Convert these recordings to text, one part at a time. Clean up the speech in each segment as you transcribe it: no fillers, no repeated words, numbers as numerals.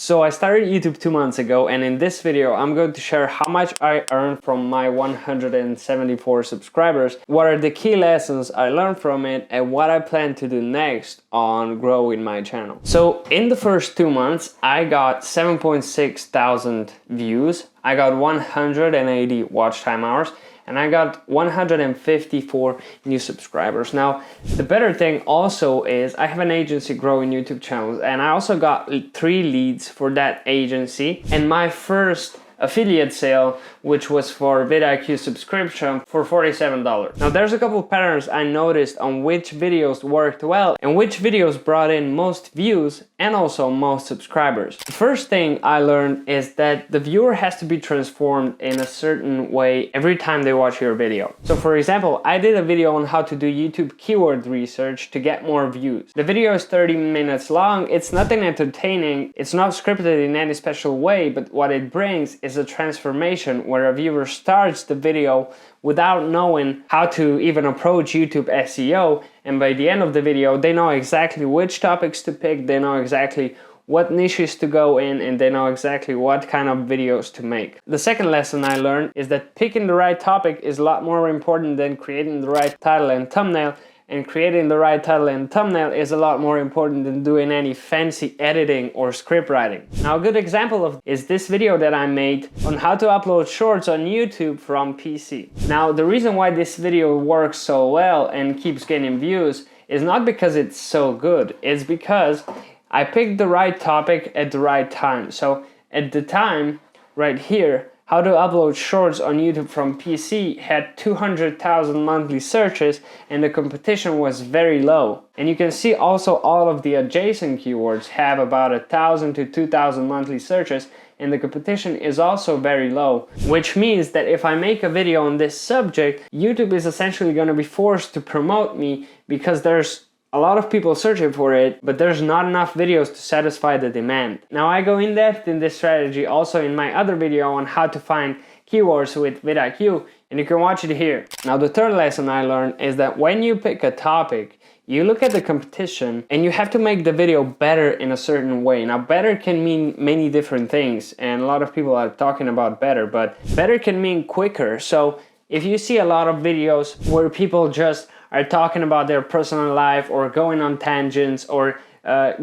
So I started YouTube 2 months ago, and in this video I'm going to share how much I earned from my 174 subscribers, what are the key lessons I learned from it, and what I plan to do next on growing my channel. So in the first 2 months I got 7.6 thousand views, I got 180 watch time hours, and I got 154 new subscribers. Now, the better thing also is I have an agency growing YouTube channels, and I also got 3 leads for that agency, and my first affiliate sale, which was for vidIQ subscription for $47. Now there's a couple of patterns I noticed on which videos worked well and which videos brought in most views and also most subscribers. The first thing I learned is that the viewer has to be transformed in a certain way every time they watch your video. So for example, I did a video on how to do YouTube keyword research to get more views. The video is 30 minutes long, it's nothing entertaining, it's not scripted in any special way, but what it brings is a transformation where a viewer starts the video without knowing how to even approach YouTube SEO, and by the end of the video they know exactly which topics to pick, they know exactly what niches to go in, and they know exactly what kind of videos to make. The second lesson I learned is that picking the right topic is a lot more important than creating the right title and thumbnail, and creating the right title and thumbnail is a lot more important than doing any fancy editing or script writing. Now a good example of is this video that I made on how to upload shorts on YouTube from PC. Now the reason why this video works so well and keeps getting views is not because it's so good, it's because I picked the right topic at the right time. So at the time, right here, how to upload shorts on YouTube from PC had 200,000 monthly searches, and the competition was very low. And you can see also all of the adjacent keywords have about 1,000 to 2,000 monthly searches, and the competition is also very low, which means that if I make a video on this subject, YouTube is essentially going to be forced to promote me because there's a lot of people searching for it, but there's not enough videos to satisfy the demand. Now I go in depth in this strategy also in my other video on how to find keywords with vidIQ, and you can watch it here. Now the third lesson I learned is that when you pick a topic, you look at the competition and you have to make the video better in a certain way. Now better can mean many different things, and a lot of people are talking about better, but better can mean quicker. So if you see a lot of videos where people just are talking about their personal life or going on tangents or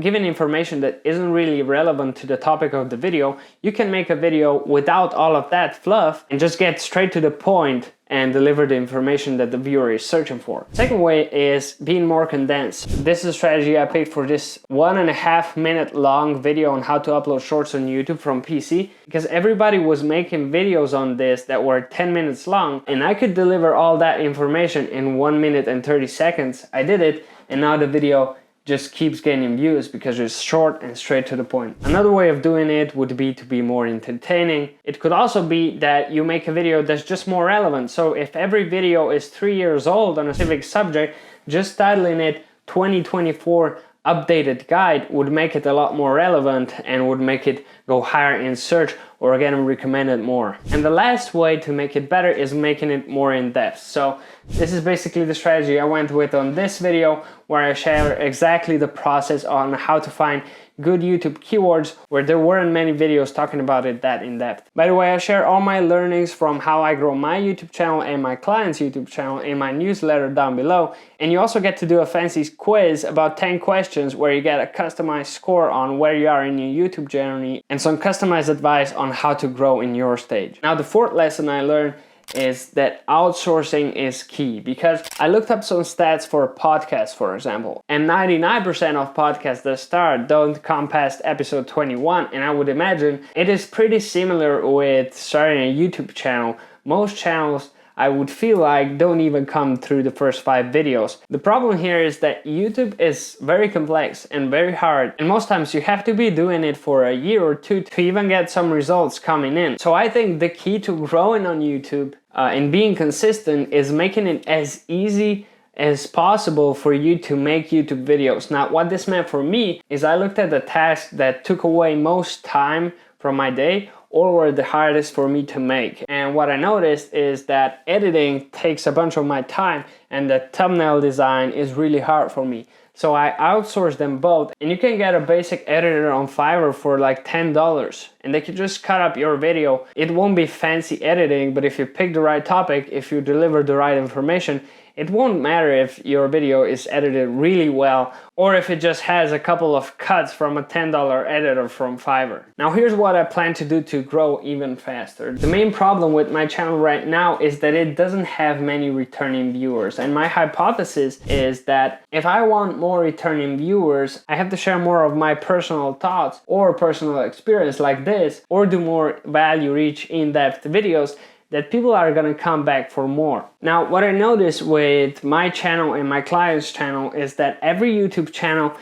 giving information that isn't really relevant to the topic of the video, you can make a video without all of that fluff and just get straight to the point and deliver the information that the viewer is searching for. Second way is being more condensed. This is a strategy I picked for this 1.5 minute long video on how to upload shorts on YouTube from PC, because everybody was making videos on this that were 10 minutes long, and I could deliver all that information in 1 minute and 30 seconds. I did it, and now the video just keeps gaining views because it's short and straight to the point. Another way of doing it would be to be more entertaining. It could also be that you make a video that's just more relevant. So if every video is 3 years old on a specific subject, just titling it 2024 updated guide would make it a lot more relevant and would make it go higher in search or again recommended more. And the last way to make it better is making it more in depth. So this is basically the strategy I went with on this video, where I share exactly the process on how to find good YouTube keywords where there weren't many videos talking about it that in depth. By the way, I share all my learnings from how I grow my YouTube channel and my clients' YouTube channel in my newsletter down below. And you also get to do a fancy quiz about 10 questions where you get a customized score on where you are in your YouTube journey and some customized advice on how to grow in your stage. Now the fourth lesson I learned is that outsourcing is key, because I looked up some stats for podcasts, for example, and 99% of podcasts that start don't come past episode 21, and I would imagine it is pretty similar with starting a YouTube channel. Most channels, I would feel like, don't even come through the first 5 videos. The problem here is that YouTube is very complex and very hard, and most times you have to be doing it for a year or 2 to even get some results coming in. So I think the key to growing on YouTube and being consistent is making it as easy as possible for you to make YouTube videos. Now what this meant for me is I looked at the tasks that took away most time from my day or were the hardest for me to make. And what I noticed is that editing takes a bunch of my time and the thumbnail design is really hard for me. So I outsourced them both, and you can get a basic editor on Fiverr for like $10, and they can just cut up your video. It won't be fancy editing, but if you pick the right topic, if you deliver the right information, it won't matter if your video is edited really well or if it just has a couple of cuts from a $10 editor from Fiverr. Now here's what I plan to do to grow even faster. The main problem with my channel right now is that it doesn't have many returning viewers, and my hypothesis is that if I want more returning viewers, I have to share more of my personal thoughts or personal experience like this, or do more value-rich, in-depth videos that people are gonna come back for more. Now, what I noticed with my channel and my client's channel is that every YouTube channel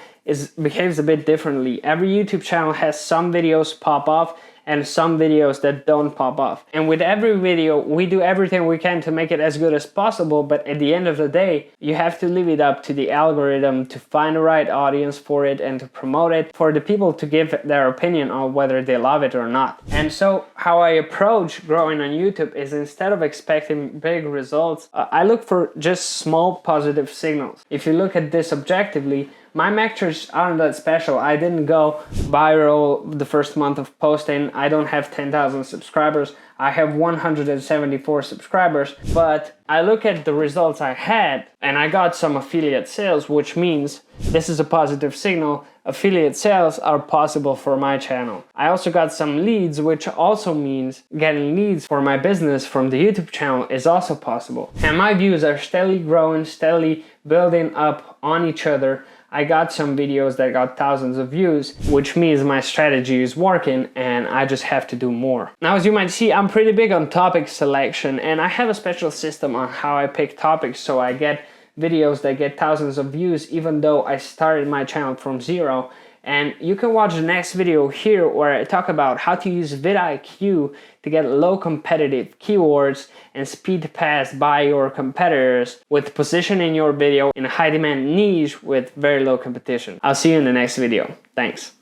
behaves a bit differently. Every YouTube channel has some videos pop off and some videos that don't pop off. And with every video, we do everything we can to make it as good as possible, but at the end of the day, you have to leave it up to the algorithm to find the right audience for it and to promote it, for the people to give their opinion on whether they love it or not. And so how I approach growing on YouTube is, instead of expecting big results, I look for just small positive signals. If you look at this objectively, my metrics aren't that special. I didn't go viral the first month of posting. I don't have 10,000 subscribers. I have 174 subscribers, but I look at the results I had and I got some affiliate sales, which means this is a positive signal. Affiliate sales are possible for my channel. I also got some leads, which also means getting leads for my business from the YouTube channel is also possible. And my views are steadily growing, steadily building up on each other. I got some videos that got thousands of views, which means my strategy is working and I just have to do more. Now, as you might see, I'm pretty big on topic selection, and I have a special system on how I pick topics so I get videos that get thousands of views even though I started my channel from zero. And you can watch the next video here where I talk about how to use vidIQ to get low competitive keywords and speed pass by your competitors with positioning your video in a high demand niche with very low competition. I'll see you in the next video. Thanks.